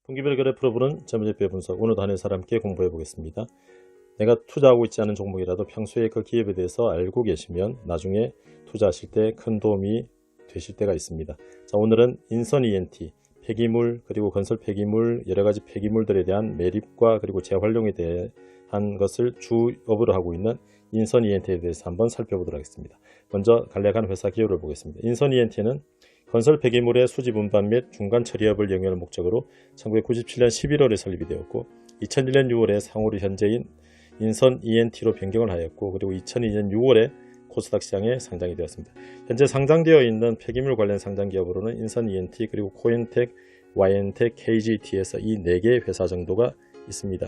분기별 거래 프로브는 재무제표 분석, 오늘도 한해서 함께 공부해 보겠습니다. 내가 투자하고 있지 않은 종목이라도 평소에 그 기업에 대해서 알고 계시면 나중에 투자하실 때 큰 도움이 되실 때가 있습니다. 자, 오늘은 인선 ENT, 폐기물, 그리고 건설 폐기물, 여러가지 폐기물들에 대한 매립과 그리고 재활용에 대한 것을 주업으로 하고 있는 인선 ENT에 대해서 한번 살펴보도록 하겠습니다. 먼저 간략한 회사 기호를 보겠습니다. 인선 ENT는 건설 폐기물의 수지 운반 및 중간 처리업을 영위하는 목적으로 1997년 11월에 설립이 되었고 2001년 6월에 상호를 현재인 인선 ENT로 변경을 하였고, 그리고 2002년 6월에 코스닥 시장에 상장이 되었습니다. 현재 상장되어 있는 폐기물 관련 상장 기업으로는 인선 ENT, 그리고 코엔텍, YN텍, KGT에서 이 4개의 회사 정도가 있습니다.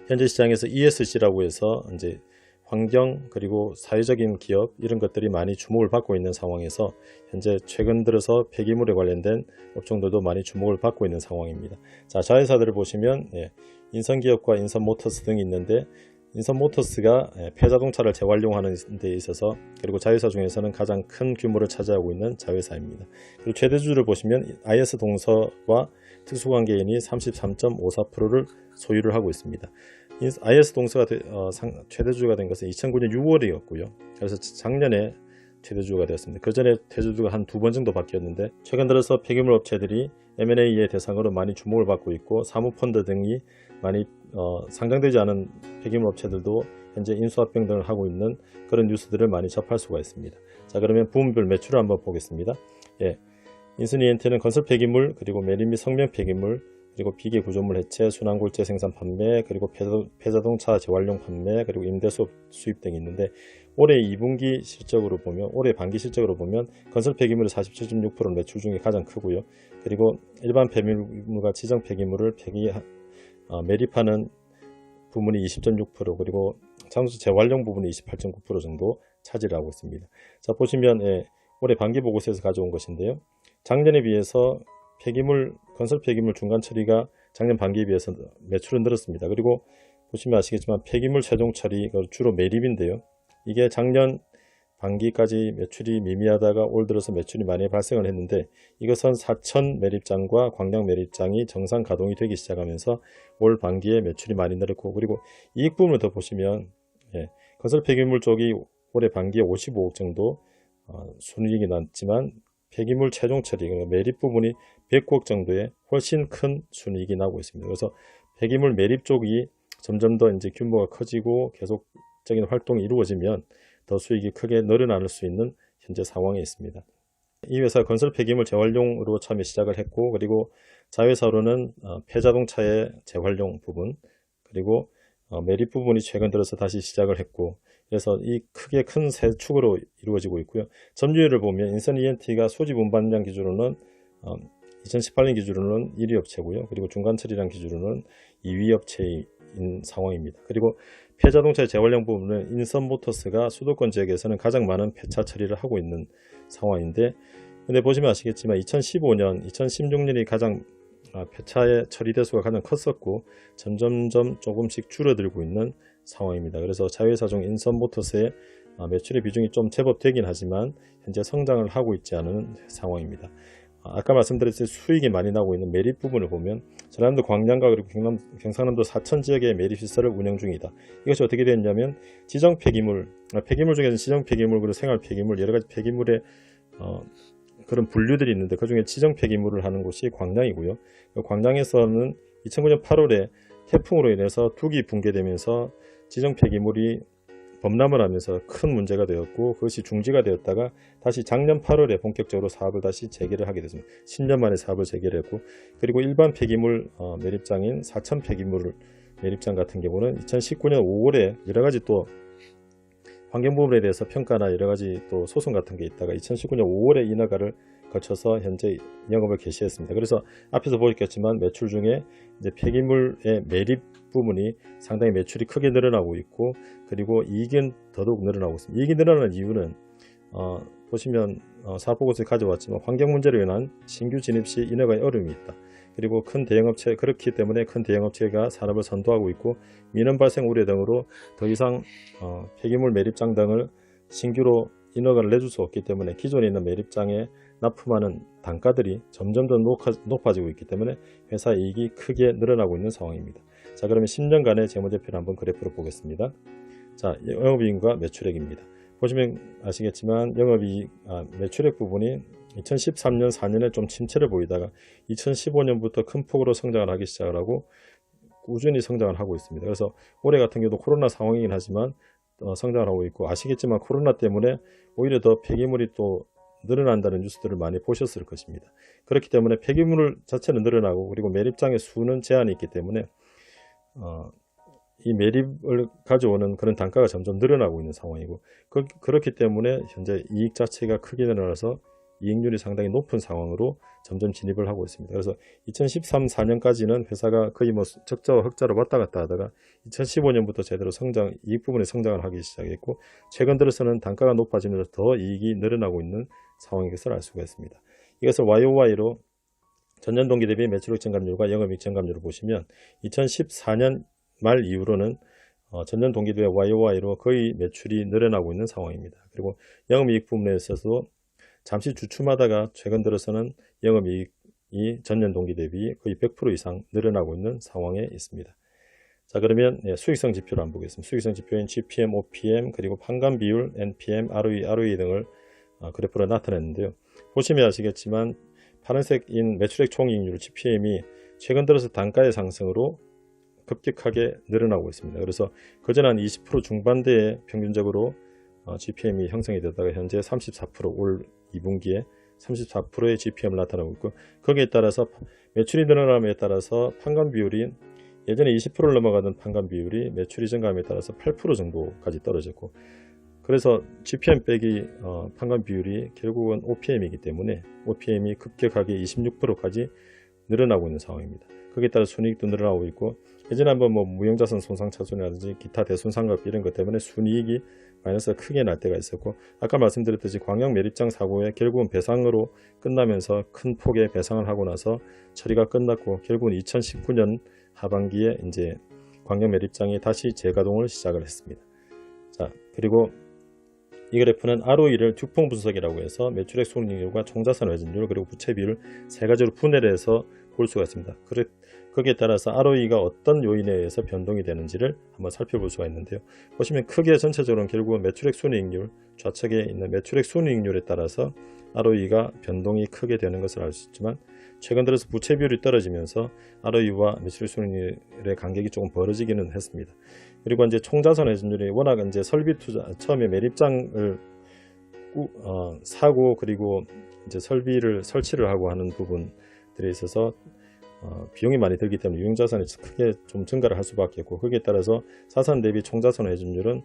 현재 시장에서 ESG라고 해서 이제 환경 그리고 사회적인 기업 이런 것들이 많이 주목을 받고 있는 상황에서 현재 최근 들어서 폐기물에 관련된 업종들도 많이 주목을 받고 있는 상황입니다. 자, 자회사들을 보시면 인선기업과 인선모터스 등이 있는데, 인선모터스가 폐자동차를 재활용하는 데 있어서 그리고 자회사 중에서는 가장 큰 규모를 차지하고 있는 자회사입니다. 그리고 최대주주를 보시면 IS동서와 특수관계인이 33.54%를 소유를 하고 있습니다. IS동서가 최대주주가 된 것은 2009년 6월이었고요. 그래서 작년에 최대주주가 되었습니다. 그 전에 최대주주가 한 2번 정도 바뀌었는데, 최근 들어서 폐기물 업체들이 M&A의 대상으로 많이 주목을 받고 있고, 사모펀드 등이 많이 상장되지 않은 폐기물 업체들도 현재 인수합병 등을 하고 있는 그런 뉴스들을 많이 접할 수가 있습니다. 자, 그러면 부문별 매출을 한번 보겠습니다. 인선 ENT는 건설 폐기물, 그리고 매립 및 성면 폐기물, 그리고 비계 구조물 해체, 순환골재 생산 판매, 그리고 폐자동차 재활용 판매, 그리고 임대수업 수입 등이 있는데, 올해 2분기 실적으로 보면, 올해 반기 실적으로 보면 건설 폐기물이 47.6% 매출 중에 가장 크고요. 그리고 일반 폐기물과 지정 폐기물을 매립하는 부문이 20.6%, 그리고 장수 재활용 부분이 28.9% 정도 차지를 하고 있습니다. 자, 보시면 올해 반기 보고서에서 가져온 것인데요. 작년에 비해서 건설 폐기물 중간 처리가 작년 반기에 비해서 매출은 늘었습니다. 그리고 보시면 아시겠지만 폐기물 최종 처리 주로 매립인데요. 이게 작년 반기까지 매출이 미미하다가 올 들어서 매출이 많이 발생을 했는데, 이것은 사천 매립장과 광양 매립장이 정상 가동이 되기 시작하면서 올 반기에 매출이 많이 늘었고, 그리고 이익 부분을 더 보시면 건설 폐기물 쪽이 올해 반기에 55억 정도 순이익이 났지만, 폐기물 최종 처리 매립 부분이 109억 정도의 훨씬 큰 순이익이 나고 있습니다. 그래서 폐기물 매립 쪽이 점점 더 이제 규모가 커지고 계속적인 활동이 이루어지면 더 수익이 크게 늘어날 수 있는 현재 상황에 있습니다. 이 회사 건설 폐기물 재활용으로 처음에 시작을 했고, 그리고 자회사로는 폐자동차의 재활용 부분, 그리고 매립 부분이 최근 들어서 다시 시작을 했고, 그래서 이 크게 큰 세 축으로 이루어지고 있고요. 점유율을 보면 인선 ENT가 소집 운반량 기준으로는 2018년 기준으로는 1위 업체고요. 그리고 중간 처리량 기준으로는 2위 업체인 상황입니다. 그리고 폐자동차의 재활용 부분은 인선모터스가 수도권 지역에서는 가장 많은 폐차 처리를 하고 있는 상황인데, 근데 보시면 아시겠지만 2015년, 2016년이 가장 폐차의 처리 대수가 가장 컸었고 점점점 조금씩 줄어들고 있는 상황입니다. 그래서 자회사 중 인선모터스의 매출의 비중이 좀 제법 되긴 하지만 현재 성장을 하고 있지 않은 상황입니다. 아까 말씀드렸듯이 수익이 많이 나고 있는 매립 부분을 보면 전라남도 광양과 그리고 경상남도 사천 지역의 매립시설을 운영 중이다. 이것이 어떻게 되었냐면 지정 폐기물, 폐기물 중에서 지정 폐기물, 그리고 생활 폐기물, 여러가지 폐기물의 그런 분류들이 있는데, 그 중에 지정 폐기물을 하는 곳이 광양이고요. 광양에서는 2009년 8월에 태풍으로 인해서 둑이 붕괴되면서 지정 폐기물이 범람을 하면서 큰 문제가 되었고, 그것이 중지가 되었다가 다시 작년 8월에 본격적으로 사업을 다시 재개를 하게 됐습니다. 10년 만에 사업을 재개를 했고, 그리고 일반 폐기물 매립장인 사천 폐기물 매립장 같은 경우는 2019년 5월에 여러가지 또 환경부분에 대해서 평가나 여러가지 또 소송 같은 게 있다가 2019년 5월에 인허가를 거쳐서 현재 영업을 개시했습니다. 그래서 앞에서 보셨겠지만 매출 중에 이제 폐기물의 매립 부분이 상당히 매출이 크게 늘어나고 있고, 그리고 이익은 더더욱 늘어나고 있습니다. 이익이 늘어나는 이유는 보시면 사업보고서에 가져왔지만 환경 문제로 인한 신규 진입 시 인허가에 어려움이 있다. 그리고 큰 대형업체, 그렇기 때문에 큰 대형업체가 산업을 선도하고 있고, 민원 발생 우려 등으로 더 이상 폐기물 매립장 등을 신규로 인허가를 내줄 수 없기 때문에 기존에 있는 매립장의 납품하는 단가들이 점점 더 높아지고 있기 때문에 회사 이익이 크게 늘어나고 있는 상황입니다. 자, 그러면 10년간의 재무제표를 한번 그래프로 보겠습니다. 자, 영업이익과 매출액입니다. 보시면 아시겠지만 매출액 부분이 2013년 4년에 좀 침체를 보이다가 2015년부터 큰 폭으로 성장을 하기 시작을 하고 꾸준히 성장을 하고 있습니다. 그래서 올해 같은 경우도 코로나 상황이긴 하지만 성장을 하고 있고, 아시겠지만 코로나 때문에 오히려 더 폐기물이 또 늘어난다는 뉴스들을 많이 보셨을 것입니다. 그렇기 때문에 폐기물 자체는 늘어나고, 그리고 매립장의 수는 제한이 있기 때문에 이 매립을 가져오는 그런 단가가 점점 늘어나고 있는 상황이고, 그렇기 때문에 현재 이익 자체가 크게 늘어나서 이익률이 상당히 높은 상황으로 점점 진입을 하고 있습니다. 그래서 2013, 4년까지는 회사가 거의 뭐 적자와 흑자로 왔다 갔다 하다가 2015년부터 제대로 이익 부분에 성장을 하기 시작했고, 최근 들어서는 단가가 높아지면서 더 이익이 늘어나고 있는 상황인 것을 알 수가 있습니다. 이것을 YOY로 전년 동기 대비 매출액 증감률과 영업이익 증감률을 보시면 2014년 말 이후로는 전년 동기 대비 YOY로 거의 매출이 늘어나고 있는 상황입니다. 그리고 영업이익 부분에 있어서도 잠시 주춤하다가 최근 들어서는 영업이익이 전년 동기 대비 거의 100% 이상 늘어나고 있는 상황에 있습니다. 자, 그러면 수익성 지표를 한번 보겠습니다. 수익성 지표인 GPM, OPM, 그리고 판관 비율, NPM, ROE 등을 그래프로 나타냈는데요. 보시면 아시겠지만 파란색인 매출액 총이익률 GPM이 최근 들어서 단가의 상승으로 급격하게 늘어나고 있습니다. 그래서 그전 한 20% 중반대에 평균적으로 GPM이 형성이 되다가 현재 34%, 올 2분기에 34%의 GPM을 나타나고 있고, 거기에 따라서 매출이 늘어남에 따라서 판관 비율이 예전에 20%를 넘어가던 판관 비율이 매출이 증가함에 따라서 8% 정도까지 떨어졌고, 그래서 GPM 빼기 판관 비율이 결국은 OPM이기 때문에 OPM이 급격하게 26%까지 늘어나고 있는 상황입니다. 거기에 따라 순이익도 늘어나고 있고, 예전에 한번 뭐 무형자산 손상차손이라든지 기타 대손상각비 이런 것 때문에 순이익이 마이너스가 크게 날 때가 있었고, 아까 말씀드렸듯이 광역 매립장 사고에 결국은 배상으로 끝나면서 큰 폭의 배상을 하고 나서 처리가 끝났고, 결국은 2019년 하반기에 이제 광역 매립장이 다시 재가동을 시작을 했습니다. 자, 그리고 이 그래프는 ROE를 듀퐁 분석이라고 해서 매출액 손익률과 총자산 회전율 그리고 부채 비율을 세 가지로 분해를 해서 볼 수가 있습니다. 거기에 따라서 ROE가 어떤 요인에 의해서 변동이 되는지를 한번 살펴볼 수가 있는데요. 보시면 크게 전체적으로는 결국은 매출액 순이익률, 좌측에 있는 매출액 순이익률에 따라서 ROE가 변동이 크게 되는 것을 알 수 있지만, 최근 들어서 부채 비율이 떨어지면서 ROE와 매출액 순이익률의 간격이 조금 벌어지기는 했습니다. 그리고 이제 총자산 회전율이 워낙 이제 설비 투자, 처음에 매립장을 사고 그리고 이제 설치를 하고 하는 부분들에 있어서 비용이 많이 들기 때문에 유형자산이 크게 좀 증가를 할 수밖에 없고, 거기에 따라서 자산 대비 총자산 회전율은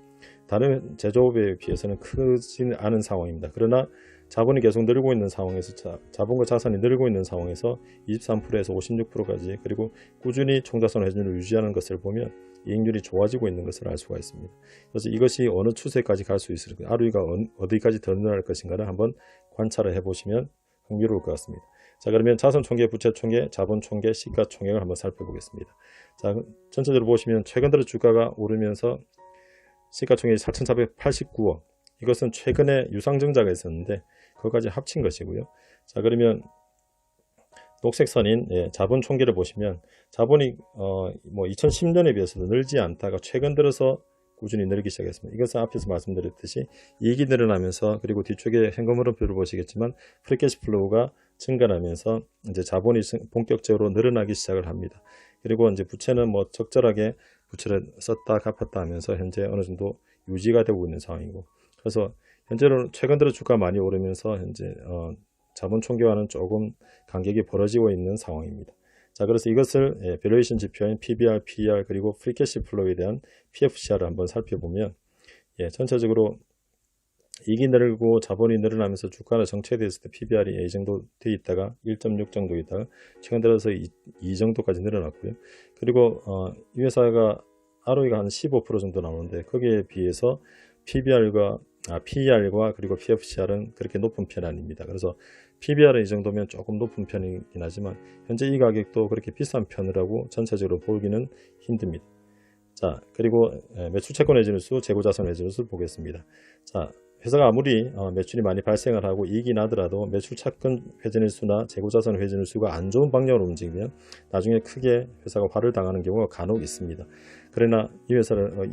다른 제조업에 비해서는 크지는 않은 상황입니다. 그러나 자본이 계속 늘고 있는 상황에서, 자본과 자산이 늘고 있는 상황에서 23%에서 56%까지 그리고 꾸준히 총자산 회전율을 유지하는 것을 보면 이익률이 좋아지고 있는 것을 알 수가 있습니다. 그래서 이것이 어느 추세까지 갈 수 있을까, ROE가 어디까지 더 늘어날 것인가를 한번 관찰을 해보시면 흥미로울 것 같습니다. 자, 그러면 자산총계, 부채총계, 자본총계, 시가총액을 한번 살펴보겠습니다. 자, 전체적으로 보시면 최근 들어 주가가 오르면서 시가총액이 4,489억, 이것은 최근에 유상증자가 있었는데 그것까지 합친 것이고요. 자, 그러면 녹색 선인 자본총계를 보시면 자본이 뭐 2010년에 비해서도 늘지 않다가 최근 들어서 꾸준히 늘기 시작했습니다. 이것은 앞에서 말씀드렸듯이 이익이 늘어나면서, 그리고 뒤쪽에 현금 흐름표를 보시겠지만 프리캐시 플로우가 증가하면서 이제 자본이 본격적으로 늘어나기 시작을 합니다. 그리고 이제 부채는 뭐 적절하게 부채를 썼다 갚았다 하면서 현재 어느 정도 유지가 되고 있는 상황이고, 그래서 현재로 최근 들어 주가 많이 오르면서 현재 자본 총계와는 조금 간격이 벌어지고 있는 상황입니다. 자, 그래서 이것을 밸류에이션 지표인 PBR, PER 그리고 프리캐시 플로우에 대한 PFCR을 한번 살펴보면 전체적으로 이익이 늘고 자본이 늘어나면서 주가가 정체되었을 때 PBR이 A 정도 되어 있다가 1.6 정도 있다가 최근 들어서 2 정도까지 늘어났고요. 그리고 이 회사가 ROE가 한 15% 정도 나오는데 거기에 비해서 PER과 그리고 PFCR은 그렇게 높은 편이 아닙니다. 그래서 PBR은 이 정도면 조금 높은 편이긴 하지만 현재 이 가격도 그렇게 비싼 편이라고 전체적으로 보기는 힘듭니다. 자, 그리고 매출채권 회전율수, 재고자산 회전율수를 보겠습니다. 자, 회사가 아무리 매출이 많이 발생을 하고 이익이 나더라도 매출 차근 회전일수나 재고자산 회전일수가 안 좋은 방향으로 움직이면 나중에 크게 회사가 화를 당하는 경우가 간혹 있습니다. 그러나 이 회사를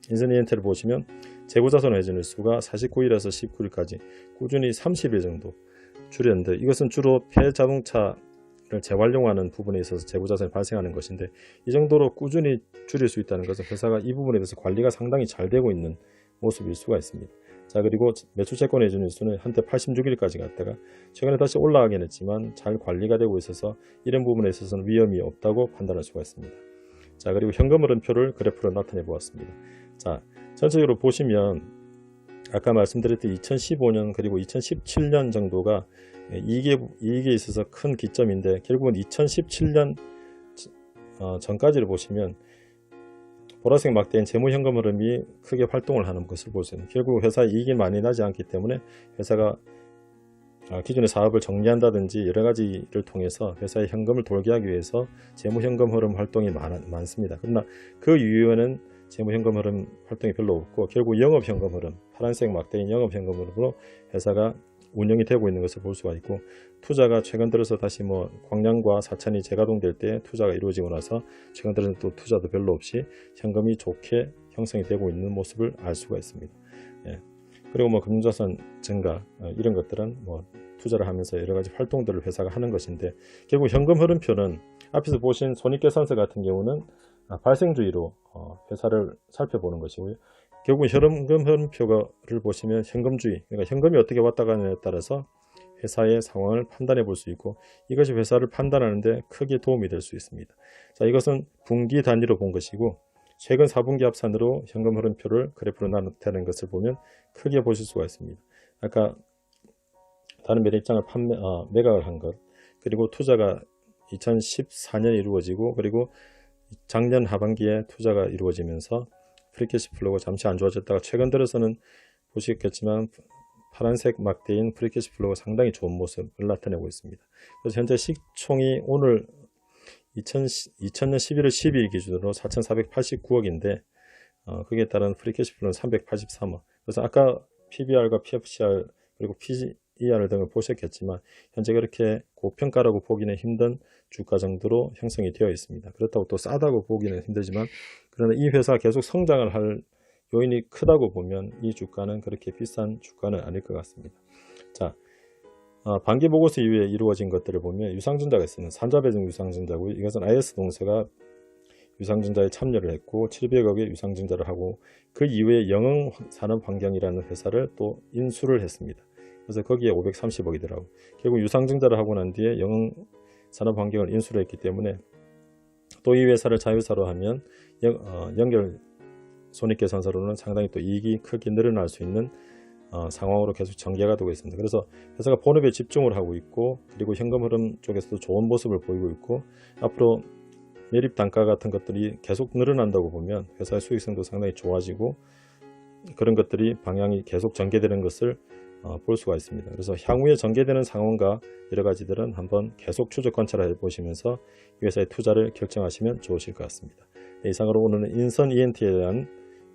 인선이엔테를 보시면 재고자산 회전일수가 49일에서 19일까지 꾸준히 30일 정도 줄였는데, 이것은 주로 폐자동차를 재활용하는 부분에 있어서 재고자산이 발생하는 것인데, 이 정도로 꾸준히 줄일 수 있다는 것은 회사가 이 부분에 대해서 관리가 상당히 잘 되고 있는 모습일 수가 있습니다. 자, 그리고 매출채권 회전일수는 한때 86일까지 갔다가 최근에 다시 올라가긴 했지만 잘 관리가 되고 있어서 이런 부분에 있어서는 위험이 없다고 판단할 수가 있습니다. 자, 그리고 현금 흐름표를 그래프로 나타내 보았습니다. 자, 전체적으로 보시면 아까 말씀드렸던 2015년 그리고 2017년 정도가 이익에 있어서 큰 기점인데, 결국은 2017년 전까지를 보시면 보라색 막대인 재무현금 흐름이 크게 활동을 하는 것을 볼 수 있는, 결국 회사의 이익이 많이 나지 않기 때문에 회사가 기존의 사업을 정리한다든지 여러 가지를 통해서 회사의 현금을 돌게 하기 위해서 재무현금 흐름 활동이 많습니다. 그러나 그 이후에는 재무현금 흐름 활동이 별로 없고, 결국 영업현금 흐름, 파란색 막대인 영업현금 흐름으로 회사가 운영이 되고 있는 것을 볼 수가 있고, 투자가 최근 들어서 다시 광량과 사천이 재가동될 때 투자가 이루어지고 나서 최근 들어서 또 투자도 별로 없이 현금이 좋게 형성이 되고 있는 모습을 알 수가 있습니다. 예. 그리고 금융자산 증가 이런 것들은 투자를 하면서 여러 가지 활동들을 회사가 하는 것인데, 결국 현금 흐름표는 앞에서 보신 손익계산서 같은 경우는 발생주의로 회사를 살펴보는 것이고요. 결국 현금 흐름표를 보시면 현금주의, 그러니까 현금이 어떻게 왔다 가느냐에 따라서 회사의 상황을 판단해 볼 수 있고, 이것이 회사를 판단하는 데 크게 도움이 될 수 있습니다. 자, 이것은 분기 단위로 본 것이고, 최근 4분기 합산으로 현금 흐름표를 그래프로 나타낸 것을 보면 크게 보실 수가 있습니다. 아까 다른 매입장을 매각을 한 것, 그리고 투자가 2014년에 이루어지고, 그리고 작년 하반기에 투자가 이루어지면서 프리캐시 플로우가 잠시 안 좋아졌다가 최근 들어서는 보시겠지만 파란색 막대인 프리캐시 플로우가 상당히 좋은 모습을 나타내고 있습니다. 그래서 현재 시총이 오늘 2000년 11월 12일 기준으로 4,489억인데 거기에 따른 프리캐시 플로우는 383억. 그래서 아까 PBR과 PFCR 그리고 PER 등을 보셨겠지만 현재 그렇게 고평가라고 보기는 힘든 주가 정도로 형성이 되어 있습니다. 그렇다고 또 싸다고 보기는 힘들지만, 그러나 이 회사가 계속 성장을 할 요인이 크다고 보면 이 주가는 그렇게 비싼 주가는 아닐 것 같습니다. 자, 반기보고서 이후에 이루어진 것들을 보면 유상증자가 있습니다. 산자배정 유상증자고요. 이것은 IS동서가 유상증자에 참여를 했고 700억의 유상증자를 하고, 그 이후에 영흥산업환경이라는 회사를 또 인수를 했습니다. 그래서 거기에 530억이더라고. 결국 유상증자를 하고 난 뒤에 영흥산업환경을 인수를 했기 때문에 또 이 회사를 자회사로 하면 연결 손익계산서로는 상당히 또 이익이 크게 늘어날 수 있는 상황으로 계속 전개가 되고 있습니다. 그래서 회사가 본업에 집중을 하고 있고, 그리고 현금 흐름 쪽에서도 좋은 모습을 보이고 있고, 앞으로 매립 단가 같은 것들이 계속 늘어난다고 보면 회사의 수익성도 상당히 좋아지고, 그런 것들이 방향이 계속 전개되는 것을 볼 수가 있습니다. 그래서 향후에 전개되는 상황과 여러 가지들은 한번 계속 추적 관찰해 보시면서 이 회사의 투자를 결정하시면 좋으실 것 같습니다. 네, 이상으로 오늘은 인선 ENT에 대한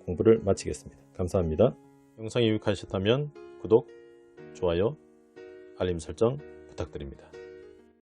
공부를 마치겠습니다. 감사합니다. 영상이 유익하셨다면 구독, 좋아요, 알림 설정 부탁드립니다.